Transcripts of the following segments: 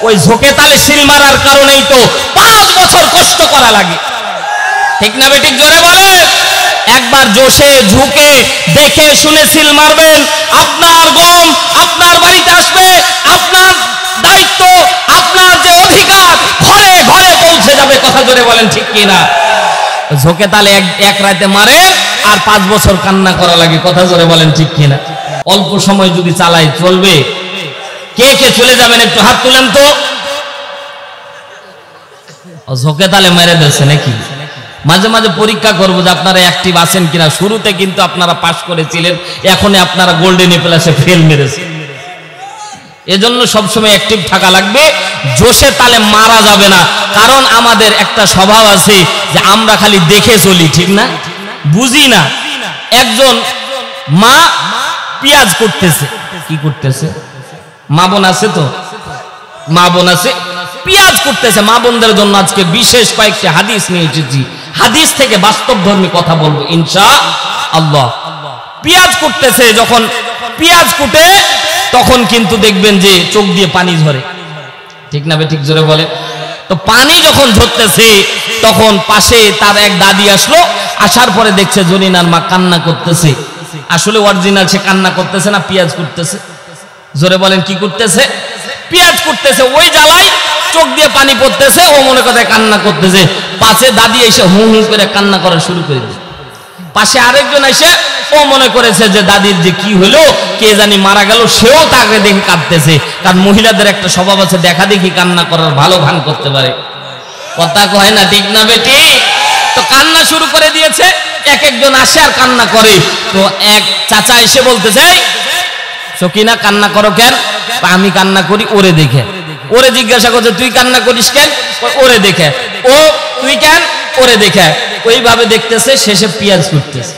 ওই ঝোঁকে তালে সিল মারার কারণেই তো 5 বছর কষ্ট করা লাগে, ঠিক না বেঠিক? জোরে বলে। একবার জোশে ঝুঁকে দেখে শুনে সিল মারবেন, আপনার গম আপনার বাড়িতে আসবে, আপনার দায়িত্ব, আপনার যে অধিকার ঘরে ঘরে পৌঁছে যাবে। কথা জোরে বলেন, ঠিক কিনা? ঝোঁকে তালে এক রাতে মারে আর 5 বছর কান্না করা লাগে। কথা জোরে বলেন, ঠিক কিনা? অল্প সময় যদি চালাই চলবে? কে কে চলে যাবেন একটু হাত তুলেন তো। ঝোঁকে তালে মেরে দিয়েছে নাকি? মাঝে মাঝে পরীক্ষা করবো যে আপনারা অ্যাক্টিভ আছেন কিনা। শুরুতে কিন্তু আপনারা পাস করেছিলেন, এখন আপনারা গোল্ডেন প্লাসে ফেল মেরেছেন। এজন্য সবসময় অ্যাক্টিভ থাকা লাগবে, জোশে তালে মারা যাবে না। কারণ আমাদের একটা স্বভাব আছে যে আমরা খালি দেখে চলি, ঠিক না? বুঝি না। একজন মা পেঁয়াজ করতেছে, কি করতেছে? মা বোন আছে তো, মা বোন আছে, পেঁয়াজ করতেছে। মা বোনদের জন্য আজকে বিশেষ কয়েকটি হাদিস নিয়ে এসেছি। হাদিস থেকে বাস্তবধর্মী কথা বলবো ইনশাআল্লাহ। পেঁয়াজ করতেছে, যখন পেঁয়াজ কুটে তখন কিন্তু দেখবেন যে চোখ দিয়ে পানি ঝরে, ঠিক না? ঠিক জোরে বলে। তো পানি যখন ঝরতেছে তখন পাশে তার এক দাদি আসলো। আসার পরে দেখছে জরিনার মা কান্না করতেছে। আসলে অরিজিনাল সে কান্না করতেছে না, পেঁয়াজ করতেছে। জোরে বলেন, কি করতেছে? পেঁয়াজ করতেছে। ওই জ্বালায় চোখ দিয়ে পানি পড়তেছে, ও মনে কথা কান্না করতেছে। পাশে দাদি এসে হু হু করে কান্না করা শুরু করে দিয়েছে। পাশে আরেকজন এসে ও মনে করেছে যে দাদির যে কি হলো, কে জানি মারা গেল, সেও তাকে দেখে কাঁদতেছে। কারণ মহিলাদের একটা স্বভাব আছে, দেখা দেখি কান্না করার ভালো ভান করতে পারে। কথা কয় না, ঠিক না বেটি? তো কান্না শুরু করে দিয়েছে। এক একজন আসে আর কান্না করে। তো এক চাচা এসে বলতেছে, সকিনা কান্না করো কেন? আমি কান্না করি ওরে দেখে। ওরে জিজ্ঞাসা করছে, তুই কান্না করিস কেন? ওরে দেখে। ও তুই কেন? ওরে দেখে। ওইভাবে দেখতেছে, শেষে পেঁয়াজ করতেছে।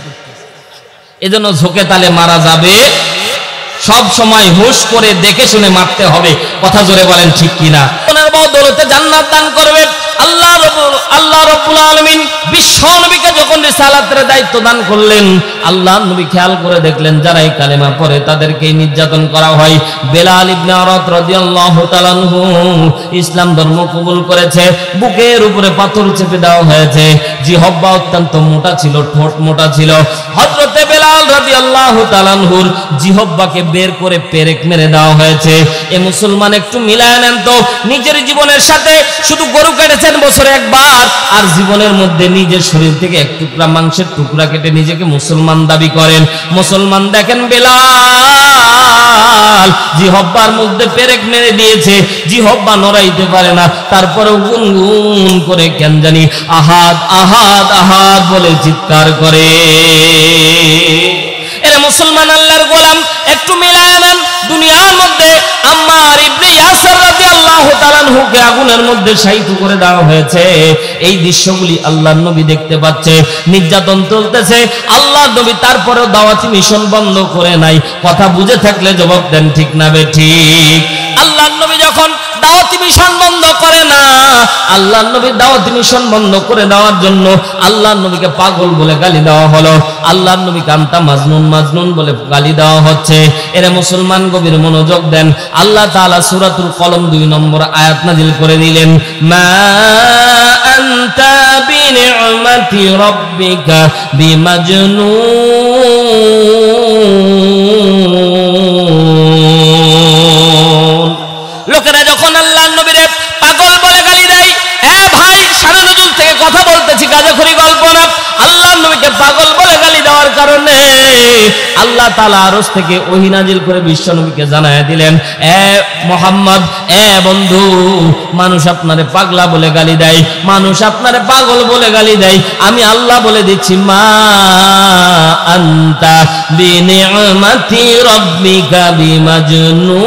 এজন্য ঝোঁকে তালে মারা যাবে, সব সময় হুঁশ করে দেখে শুনে মারতে হবে। কথা জোরে বলেন, ঠিক কিনা? ওনার বদৌলতে জান্নাত দান করবে আল্লাহ রাব্বুল আলামিন। বিশ্ব নবীকে যখন রিসালাতের দায়িত্ব দান করলেন, আল্লাহ নবী খেয়াল করে দেখলেন যারা এই কালেমা পড়ে তাদেরকে নির্যাতন করা হয়। বেলাল ইবনে আরাত রাদিয়াল্লাহু তাআলা আনহু ইসলাম ধর্ম কবুল করেছে, বুকের উপরে পাথর চেপে দেওয়া হয়েছে। জিহ্বা অত্যন্ত মোটা ছিল, ঠোঁট মোটা ছিল। হযরতে বেলাল রাদিয়াল্লাহু তাআলা আনহুর জিহ্বাকে বের করে পেরেক মেরে দেওয়া হয়েছে। এ মুসলমান একটু মিলায় নেন তো, নিজের জীবনের সাথে শুধু গরু কেটেছেন বছরে একবার, আর জীবনের মধ্যে নিজের শরীর থেকে এক টুকরা মাংসের টুকরা কেটে নিজেকে মুসলমান দাবি করেন। মুসলমান দেখেন বেলাল জিহ্বার মধ্যে পেরেক মেরে দিয়েছে, জিহ্বা নড়াইতে পারে না, তারপরেও গুনগুন করে কেন জানি আহাদ আহাদ আহাদ বলে চিৎকার করে। এরা মুসলমান আল্লাহর গোলাম, একটু মিলায় নেন। দুনিয়ার মধ্যে আম্মার ইবনে ইয়াসির রাদিয়াল্লাহু তাআলা আনহুকে আগুনের মধ্যে শায়িত করে দেওয়া হয়েছে। এই দৃশ্যগুলি আল্লাহর নবী দেখতে পাচ্ছে, নির্যাতন চলতেছে। আল্লাহর নবী তারপরেও দাওয়াতি মিশন বন্ধ করে নাই। কথা বুঝে থাকলে জবাব দেন, ঠিক না বেঠিক? আল্লাহর নবী যখন দাওয়াতি মিশন বন্ধ করে না, আল্লাহর নবী দাওয়াতি মিশন বন্ধ করে দেওয়ার জন্য আল্লাহর নবীকে পাগল বলে গালি দেওয়া হলো। আল্লাহর নবী কান্তা মাজনুন মাজনুন বলে গালি দেওয়া হচ্ছে। এরা মুসলমান গভীর মনোযোগ দেন। আল্লাহ তাআলা সূরাতুল কলম 2 নম্বর আয়াত নাযিল করে দিলেন, মা আনতা বিনি'মাতি রাব্বিকা বিমাজনুন। লোকেরা যখন আল্লাহর নবীরে পাগল বলে গালি দেয়, এ ভাই শানে নজুল থেকে কথা বলতেছি, গাজাখুরি গল্প না। আল্লাহর নবীকে পাগল বলে গালি দেওয়ার কারণে আল্লাহ তাআলা আরশ থেকে ওহী নাজিল করে বিশ্ব নবীকে জানায় দিলেন, এ মুহাম্মদ, এ বন্ধু, মানুষ আপনারে পাগলা বলে গালি দেয়, মানুষ আপনারে পাগল বলে গালি দেয়, আমি আল্লাহ বলে দিচ্ছি, মা আনতা বিনি'মাতি রাব্বিকা বিমাজনুন।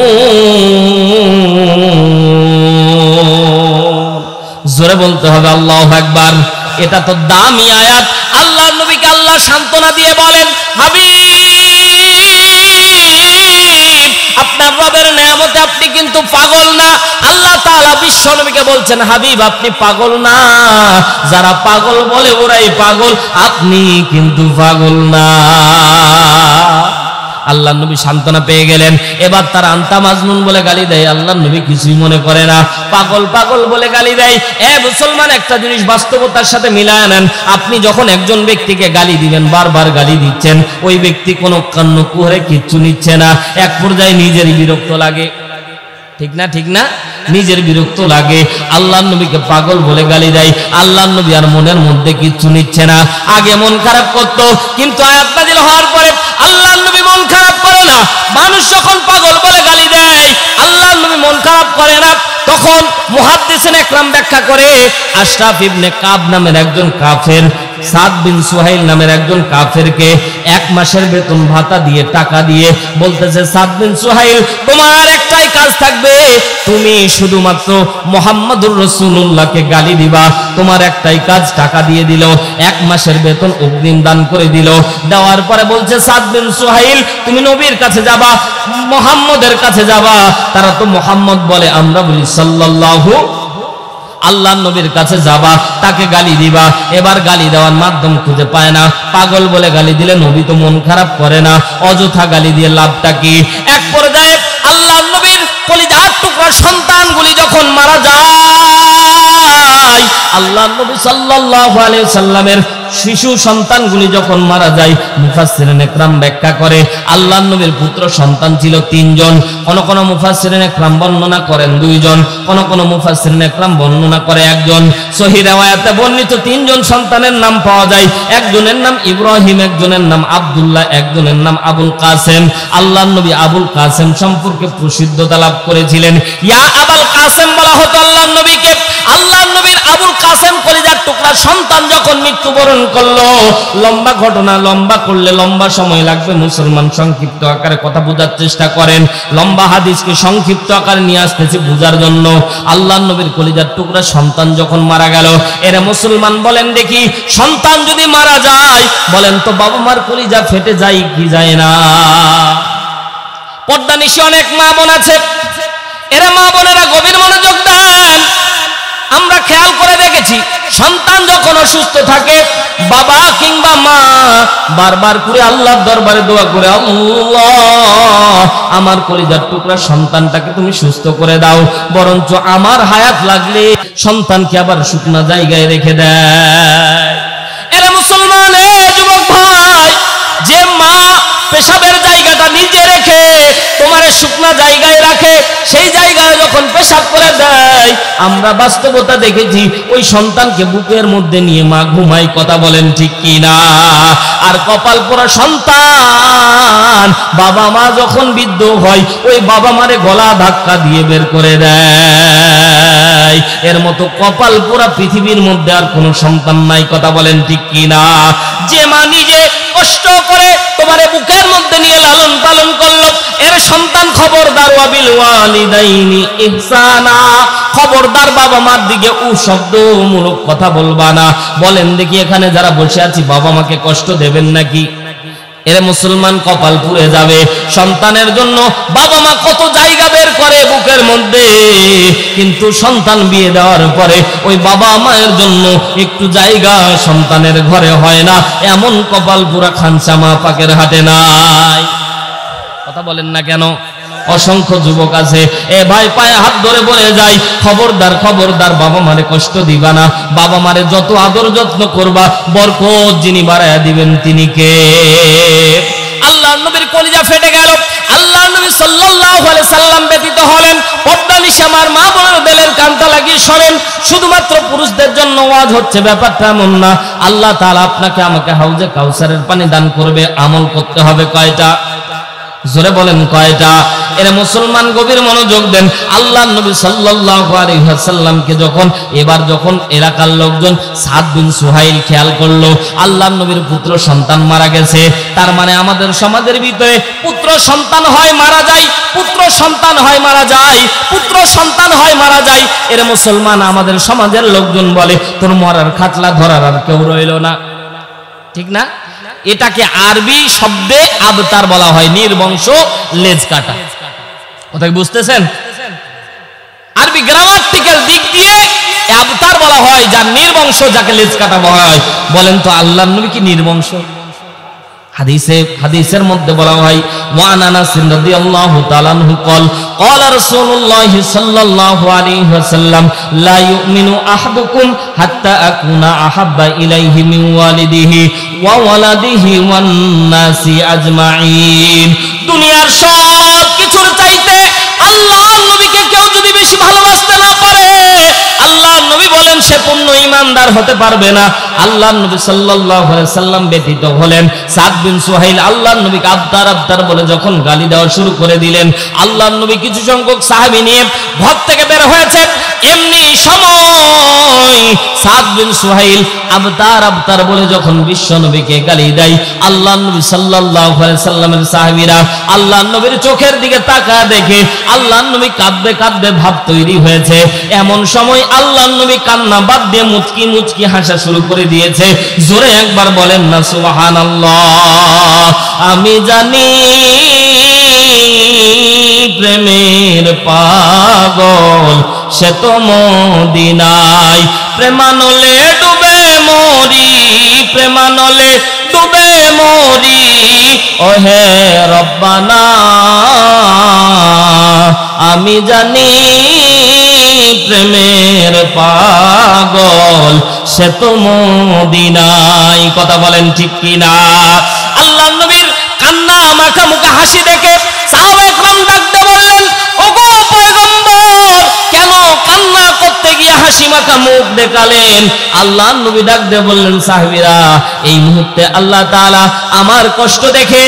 জোরে বলতে হবে আল্লাহু আকবার। এটা তো দামি আয়াত। আল্লাহর নবীকে আল্লাহ সান্ত্বনা দিয়ে বলেন, হাবিব, আপনার রবের নিয়ামতে আপনি কিন্তু পাগল না। আল্লাহ তাআলা বিশ্ব নবীকে বলছেন, হাবিব আপনি পাগল না, যারা পাগল বলে ওরাই পাগল, আপনি কিন্তু পাগল না। আল্লাহ নবী সান্ত্বনা পেয়ে গেলেন। এবার তারা আন্তা মাজনুন বলে গালি দেয়, আল্লাহ নবী কিছুই মনে করে না। পাগল পাগল বলে গালি দেয়। মুসলমান, একটা জিনিস বাস্তবতার সাথে মিলায় নেন। আপনি যখন একজন ব্যক্তিকে গালি দিবেন, বারবার গালি দিচ্ছেন, ওই ব্যক্তি কোনো কান্ন কুহরে কিচ্ছু নিচ্ছে না, এক পর্যায়ে নিজেরই বিরক্ত লাগে। ঠিক না? ঠিক না? নিজের বিরক্ত লাগে। আল্লাহ নবীকে পাগল বলে গালি দেয়, আল্লাহ নবী আর মনের মধ্যে কিচ্ছু নিচ্ছে না। আগে মন খারাপ করত, কিন্তু আয়াত নাযিল হওয়ার পরে আল্লাহ নবী মন খারাপ করে না। মানুষ যখন পাগল বলে গালি দেয়, আল্লাহ নবী মন খারাপ করে না। তখন মুহাদ্দিসিন ইকরাম ব্যাখ্যা করে, আশরাফ ইবনে কাব নামের একজন কাফের, সাদ বিন সুহাইল নামের একজন কাফেরকে 1 মাসের বেতন ভাতা দিয়ে, টাকা দিয়ে বলতেছে, সাদ বিন সুহাইল, তোমার একটাই কাজ থাকবে, তুমি শুধুমাত্র মুহাম্মদুর রাসূলুল্লাহকে গালি দিবা। তোমার একটাই কাজ, টাকা দিয়ে দিল, 1 মাসের বেতন অগ্রিম দান করে দিল। দেওয়ার পরে বলছে, সাদ বিন সুহাইল, তুমি নবীর কাছে যাবা, মুহাম্মদের কাছে যাবা। তারা তো মুহাম্মদ বলে, আমরা বলি সাল্লাল্লাহু, আল্লাহ নবীর কাছে যাবা, তাকে গালি দিবা। এবার গালি দেওয়ার মাধ্যম খুঁজে পায় না। পাগল বলে গালি দিলে নবী তো মন খারাপ করে না, অযথা গালি দিয়ে লাভটা কি? এক পর্যায়ে আল্লাহ নবীর কলিজার টুকরা সন্তানগুলি যখন মারা যায়, আল্লাহ নবী সাল্লাল্লাহু আলাইহি সাল্লামের শিশু সন্তানগুলি যখন মারা যায়, মুফাসসিরিন ইকরাম ব্যাখ্যা করে, আল্লাহ নবীর পুত্র সন্তান ছিল 3 জন। কোন কোন মুফাসসিরিন ইকরাম বর্ণনা করেন 2 জন, কোন কোন মুফাসসিরিন ইকরাম বর্ণনা করে 1 জন। সহিহ riwayate বর্ণিত 3 জন সন্তানের নাম পাওয়া যায়। একজনের নাম ইব্রাহিম, একজনের নাম আব্দুল্লাহ, একজনের নাম আবুল কাসেম। আল্লাহ নবী আবুল কাসেম সম্পর্কে প্রসিদ্ধতা লাভ করেছিলেন। ইয়া আবুল কাসেম বলা হতো আল্লাহ নবীকে। আল্লাহ নবীর আবুল কাসেম কলিজার টুকরা সন্তান যখন মৃত্যুবরণ করলো, লম্বা ঘটনা, লম্বা করলে লম্বা সময় লাগবে। মুসলমান সংক্ষিপ্ত আকারে কথা বোঝার চেষ্টা করেন। লম্বা হাদিসকে সংক্ষিপ্ত আকারে নিয়ে আসতেছি বোঝার জন্য। আল্লাহ নবীর কলিজার টুকরা সন্তান যখন মারা গেল, এরা মুসলমান বলেন দেখি, সন্তান যদি মারা যায়, বলেন তো বাবা মার কলিজা ফেটে যায় কি যায় না? পর্দা নিশে অনেক মা বোন আছে, এরা মা বোনেরা গভীর মনোযোগ দেন। আমরা খেয়াল করে দেখেছি, সন্তান যখন অসুস্থ থাকে, বাবা কিংবা মা বারবার করে আল্লাহর দরবারে দোয়া করে, আল্লাহ আমার কলিজার টুকরা সন্তানটাকে তুমি সুস্থ করে দাও, বরঞ্চ আমার হায়াত লাগলে সন্তানকে আবার শুকনা জায়গায় রেখে দেয়। এরা মুসলমান, যুবক ভাই, যে মা পেশাবের জায়গাটা নিচে রেখে তোমারে শুকনা জায়গায় রাখে, সেই জায়গায় যখন পেশাব করে দেয়, আমরা বাস্তবতা দেখেছি, ওই সন্তানকে বুকের মধ্যে নিয়ে মা ঘুমায়। কথা বলেন ঠিক কি না? আর কপাল পোড়া সন্তান বাবা মা যখন বৃদ্ধ হয়, ওই বাবা মারে গলা ধাক্কা দিয়ে বের করে দেয়। এর মতো কপাল পোড়া পৃথিবীর মধ্যে আর কোনো সন্তান নাই। কথা বলেন ঠিক কি না? যে মা নিজে কষ্ট করে তোমারে বুকের মধ্যে নিয়ে লালন পালন করলো, এর সন্তান খবরদার, ওয়াবিল ওয়ালিদাইনি ইহসানা, খবরদার বাবা মার দিকে শব্দমূলক কথা বলবা না। বলেন দেখি, এখানে যারা বসে আছি, বাবা মাকে কষ্ট দেবেন নাকি? এর মুসলমান কপাল পুড়ে যাবে। সন্তানের জন্য বাবা মা কত জায়গা বের করে বুকের মধ্যে, কিন্তু সন্তান বিয়ে দেওয়ার পরে ওই বাবা মায়ের জন্য একটু জায়গা সন্তানের ঘরে হয় না। এমন কপাল পুরা খানসা মা পাকের হাটে নাই। কথা বলেন না কেন? অসংখ্য যুবক আছে, এ ভাই পায়ে হাত ধরে বলে যায়, খবরদার খবরদার বাবা মারে কষ্ট দিবা না। বাবা মারে যত আদর যত্ন করবা, বরকত যিনি বাড়ায়া দিবেন তিনি কে? আল্লাহ নবীর কলিজা ফেটে গেল। আল্লাহ নবী সাল্লাল্লাহু আলাইহি সাল্লাম ব্যতীত হলেন। পর্দা নিশে আমার মা বোনের বেলের কানটা লাগিয়ে শোনেন, শুধুমাত্র পুরুষদের জন্য ওয়াজ হচ্ছে, ব্যাপারটা এমন না। আল্লাহ তাআলা আপনাকে আমাকে হাউজে কাউসারের পানি দান করবে। আমল করতে হবে কয়টা? জোরে বলেন কয়টা? এরা মুসলমান গভীর মনোযোগ দেন। আল্লাহ নবী সাল্লাল্লাহু আলাইহি ওয়াসাল্লামকে যখন এলাকার লোকজন সাদ বিন সুহাইল খেয়াল করলো আল্লাহ নবীর পুত্র সন্তান মারা গেছে, তার মানে আমাদের সমাজের ভিতরে পুত্র সন্তান হয় মারা যায়, পুত্র সন্তান হয় মারা যায়, পুত্র সন্তান হয় মারা যায়। এরা মুসলমান আমাদের সমাজের লোকজন বলে, তোর মরার খাটলা ধরার আর কেউ রইল না। ঠিক না? এটাকে আরবি শব্দে আবতার বলা হয়, নির্বংশ লেজ কাটা। কথা বুঝতেছেন? আরবি গ্রামাটিক্যাল দিক দিয়ে আবতার বলা হয়, যার নির্বংশ, যাকে লেজ কাটা বলা হয়। বলেন তো আল্লাহর নবী কি নির্বংশ? হাদিসের মধ্যে বলা হয় ওয়ান আনাস রাদিয়াল্লাহু তাআলা আনহু قال قال رسول الله صلى الله عليه وسلم لا يؤمن احدكم حتى اكون احب اليه من والده وولده والناس اجمعين। দুনিয়ার সব কিছুর চাইতে আল্লাহর নবীকে কেউ যদি বেশি ভালোবাসতে না পারে, আল্লাহর নবী বলেন সে পূর্ণ ঈমানদার হতে পারবে না। আল্লাহর নবী সাল্লাল্লাহু আলাইহি সাল্লাম ব্যতীত হলেন সাদ বিন সুহাইল আল্লাহর নবীকে আবতার বলে যখন গালি দেওয়া শুরু করে দিলেন, আল্লাহর নবী কিছু সংখ্যক সাহাবী নিয়ে ঘর থেকে বের হয়েছেন। এমনি সময় সাদ বিন সুহাইল আবতার বলে যখন বিশ্ব নবীকে গালি দেয়, আল্লাহর নবী সাল্লাল্লাহু আলাইহি সাল্লামের সাহাবীরা আল্লাহর নবীর চোখের দিকে তাকায় দেখে আল্লাহর নবী কাঁদবে ভাব তৈরি হয়েছে। এমন সময় আল্লাহর নবী কান্না বাদ দিয়ে মুচকি হাসা শুরু করে দিয়েছে। জোরে একবার বলেন না সুবহানাল্লাহ। আমি জানি প্রেমের পাগল সে তো মদিনায়, প্রেমানলে ডুবে মরি, প্রেমানলে ডুবে মরি, ওহে রব্বানা আমি জানি প্রেমের পাগল সে তো মদিনায়। কথা বলেন ঠিক কিনা? আল্লাহর নবীর কান্না মাখা মুখে হাসি দেখে সাহাবায়ে কেরাম ডাকতে বললেন, ওগো পয়গম্বর, কেন কান্না করতে গিয়ে হাসি মাখা মুখ দেখালেন? আল্লাহর নবী ডাকতে বললেন, সাহাবীরা এই মুহূর্তে আল্লাহ তাআলা আমার কষ্ট দেখে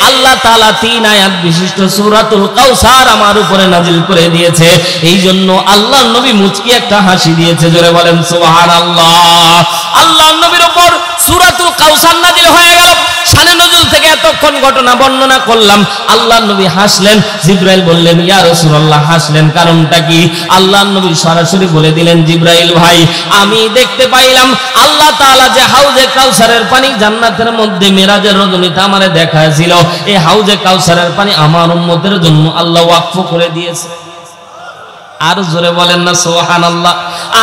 আল্লাহ তাআলা 3 আয়াত বিশিষ্ট সূরাতুল কাউসার আমার উপরে নাজিল করে দিয়েছে। এই জন্য আল্লাহর নবী মুচকি একটা হাসি দিয়েছে। জোরে বলেন সুবহানাল্লাহ। আল্লাহর নবীর উপর সূরাতুল কাউসার নাজিল হয়ে গেল। শানে নজুল থেকে এতক্ষণ ঘটনা বর্ণনা করলাম। আল্লাহর নবী হাসলেন। জিবরাইল বললেন, ইয়া রাসূলুল্লাহ হাসলেন কারণটা কি? আল্লাহর নবী সরাসরি বলে দিলেন, জিবরাইল ভাই আমি দেখতে পাইলাম আল্লাহ তাআলা যে হাউজে কাউসারের পানি জান্নাতের মধ্যে মিরাজের রজনীতে আমারে দেখাইছিল, এই হাউজে কাউসারের পানি আমার উম্মতের জন্য আল্লাহ ওয়াকফ করে দিয়েছে। আর জোরে বলেন না সুবহানাল্লাহ।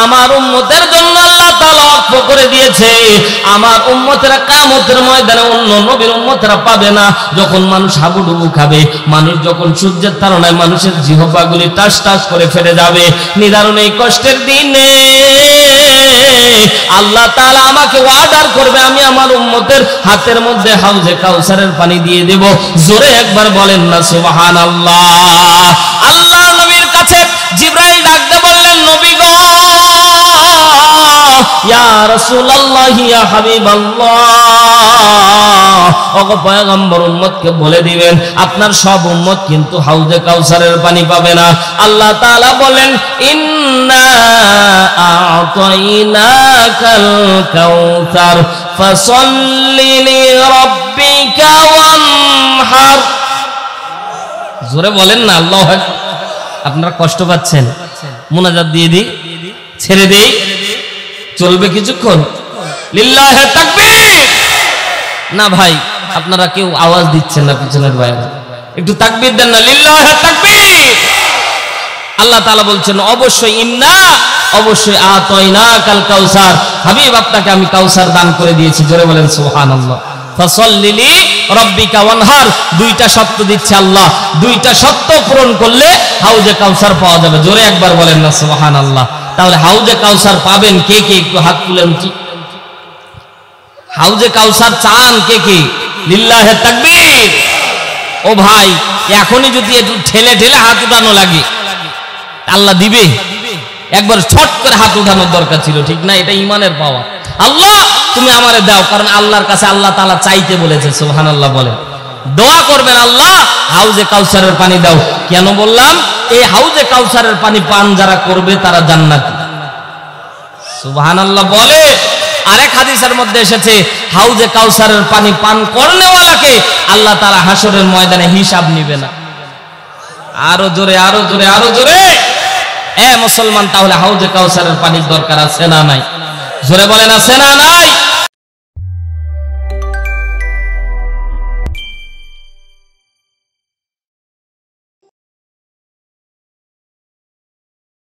আমার উম্মতের জন্য আল্লাহ তাআলা ওয়াকফ করে দিয়েছে। আমার উম্মতেরা কিয়ামতের ময়দানে অন্য নবীর উম্মতেরা পাবে না। যখন মানুষ হাবুডুবু খাবে, মানুষ যখন সূর্যের তাড়নায় মানুষের জিহ্বাগুলি টাস টাস করে ফেলে যাবে, নিদারুণ এই কষ্টের দিনে আল্লাহ তাআলা আমাকে ওয়াদার করবে, আমি আমার উম্মতের হাতের মধ্যে হাউজে কাউসারের পানি দিয়ে দেব। জোরে একবার বলেন না সুবহানাল্লাহ। আল্লাহ নবীর কাছে জিবরাইল ডাকতে বললেন, নবী গো, ইয়া রাসূলুল্লাহ, ইয়া হাবিবাল্লাহ, ওগো পয়গম্বর উম্মতকে বলে দিবেন আপনার সব উম্মত কিন্তু হাউজে কাউসারের পানি পাবে না। আল্লাহ তাআলা বলেন, ইন্না আ'তাইনাকাল কাউসার ফাসাল্লি লিরাব্বিকা ওয়ানহার। জোরে বলেন না আল্লাহু আকবার। আপনারা কষ্ট পাচ্ছেন, মুনাজাত দিয়ে দিই, ছেড়ে দেই, চলবে কিছুক্ষণ? লিল্লাহি তাকবীর। না ভাই, আপনারা কেউ আওয়াজ দিচ্ছেন না, পিছনের বাইরে একটু তাকবীর দেন না, লিল্লাহি তাকবীর। আল্লাহ তাআলা বলছেন অবশ্যই অবশ্যই আ'তাইনাকাল কাউসার, হাবিব আপনাকে আমি কাউসার দান করে দিয়েছি। জোরে বলেন সুবহানাল্লাহ। ফাসাল্লি লিরাব্বিকা ওয়ানহার, দুইটা শর্ত দিচ্ছে আল্লাহ, দুইটা শর্ত পূরণ করলে হাউজে কাউসার পাওয়া যাবে। জোরে একবার বলেন না সুবহানাল্লাহ। তাহলে হাউজে কাউসার পাবেন কে কে? একটু হাত তুলেন। হাউজে কাউসার চান কে কে? লিল্লাহি তাকবীর। ও ভাই, এখনই যদি একটু ঠেলে হাত উঠানো লাগে, আল্লাহ দিবে? একবার ছট করে হাত উঠানোর দরকার ছিল, ঠিক না? এটা ঈমানের পাওয়া। আল্লাহ তুমি আমারে দাও, কারণ আল্লাহর কাছে আল্লাহ তাআলা চাইতে বলেছে। সুবহানাল্লাহ বলেন, দোয়া করবেন, আল্লাহ হাউজে কাউসারের পানি দাও। কেন বললাম? এই হাউজে কাউসারের পানি পান যারা করবে তারা জান্নাতি। সুবহানাল্লাহ বলে। আরেক হাদিসের মধ্যে এসেছে, হাউজে কাউসারের পানি পান করনেওয়ালাকে আল্লাহ তাআলা হাসরের ময়দানে হিসাব নেবে না। আরো জোরে, আরো জোরে, আরো জোরে। মুসলমান, তাহলে হাউজে কাউসারের পানির দরকার আছে না নাই? জোরে বলেন আছে না নাই?